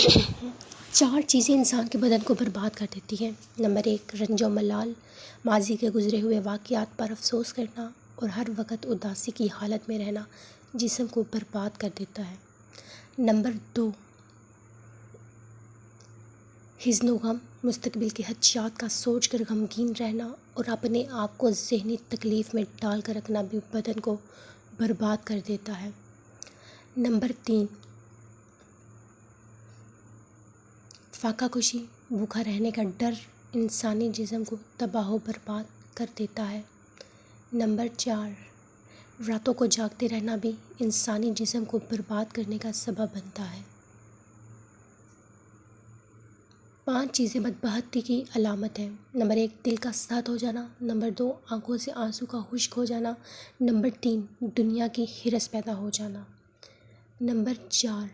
4 چیزیں انسان کے بدن کو برباد کر دیتی ہیں۔ نمبر 1، رنج و ملال، ماضی کے گزرے ہوئے واقعات پر افسوس کرنا اور ہر وقت اداسی کی حالت میں رہنا جسم کو برباد کر دیتا ہے۔ نمبر 2، حزن و غم، مستقبل کے خدشات کا سوچ کر غمگین رہنا اور اپنے آپ کو ذہنی تکلیف میں ڈال کر رکھنا بھی بدن کو برباد کر دیتا ہے۔ نمبر 3، فاقہ کشی، بھوکا رہنے کا ڈر انسانی جسم کو تباہ و برباد کر دیتا ہے۔ نمبر 4، راتوں کو جاگتے رہنا بھی انسانی جسم کو برباد کرنے کا سبب بنتا ہے۔ 5 چیزیں بدبختی کی علامت ہیں۔ نمبر 1، دل کا سخت ہو جانا۔ نمبر 2، آنکھوں سے آنسو کا خشک ہو جانا۔ نمبر 3، دنیا کی ہرس پیدا ہو جانا۔ نمبر 4،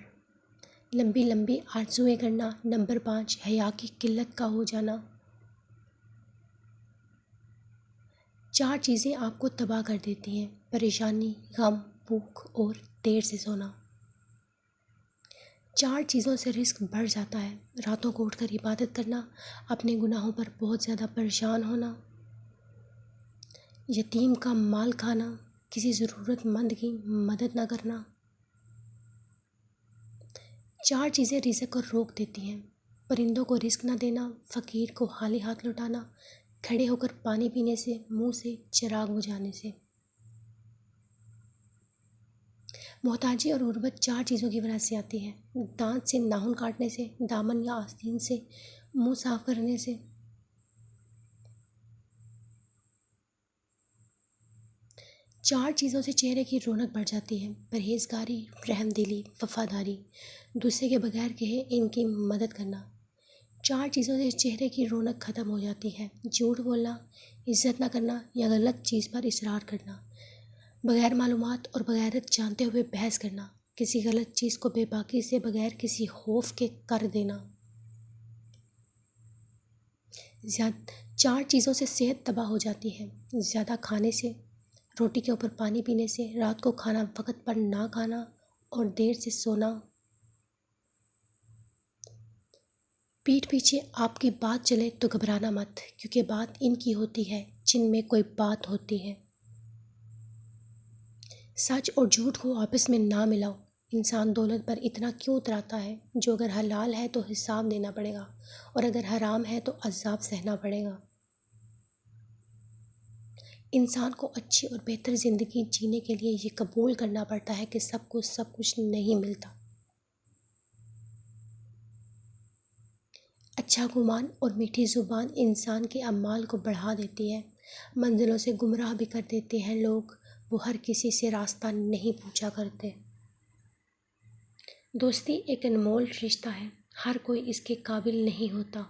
لمبی لمبی آرزوئیں کرنا۔ نمبر 5، حیا کی قلت کا ہو جانا۔ 4 چیزیں آپ کو تباہ کر دیتی ہیں: پریشانی، غم، بھوک اور دیر سے سونا۔ 4 چیزوں سے رزق بڑھ جاتا ہے: راتوں کو اٹھ کر عبادت کرنا، اپنے گناہوں پر بہت زیادہ پریشان ہونا، یتیم کا مال کھانا، کسی ضرورت مند کی مدد نہ کرنا۔ 4 چیزیں رزق کو روک دیتی ہیں: پرندوں کو رزق نہ دینا، فقیر کو خالی ہاتھ لوٹانا، کھڑے ہو کر پانی پینے سے، منہ سے چراغ بجھانے سے۔ محتاجی اور غربت 4 چیزوں کی وجہ سے آتی ہے: دانت سے ناخن کاٹنے سے، دامن یا آستین سے منہ صاف کرنے سے۔ 4 چیزوں سے چہرے کی رونق بڑھ جاتی ہے: پرہیزگاری، رحم دلی، وفاداری، دوسرے کے بغیر کہے ان کی مدد کرنا۔ 4 چیزوں سے چہرے کی رونق ختم ہو جاتی ہے: جھوٹ بولنا، عزت نہ کرنا یا غلط چیز پر اصرار کرنا، بغیر معلومات اور بغیرت جانتے ہوئے بحث کرنا، کسی غلط چیز کو بے باکی سے بغیر کسی خوف کے کر دینا۔ 4 چیزوں سے صحت تباہ ہو جاتی ہے: زیادہ کھانے سے، روٹی کے اوپر پانی پینے سے، رات کو کھانا وقت پر نہ کھانا اور دیر سے سونا۔ پیٹھ پیچھے آپ کی بات چلے تو گھبرانا مت، کیونکہ بات ان کی ہوتی ہے جن میں کوئی بات ہوتی ہے۔ سچ اور جھوٹ کو آپس میں نہ ملاؤ۔ انسان دولت پر اتنا کیوں اتراتا ہے جو اگر حلال ہے تو حساب دینا پڑے گا اور اگر حرام ہے تو عذاب سہنا پڑے گا۔ انسان کو اچھی اور بہتر زندگی جینے کے لیے یہ قبول کرنا پڑتا ہے کہ سب کچھ نہیں ملتا۔ اچھا گمان اور میٹھی زبان انسان کے اعمال کو بڑھا دیتی ہے، منزلوں سے گمراہ بھی کر دیتے ہیں لوگ، وہ ہر کسی سے راستہ نہیں پوچھا کرتے۔ دوستی ایک انمول رشتہ ہے، ہر کوئی اس کے قابل نہیں ہوتا۔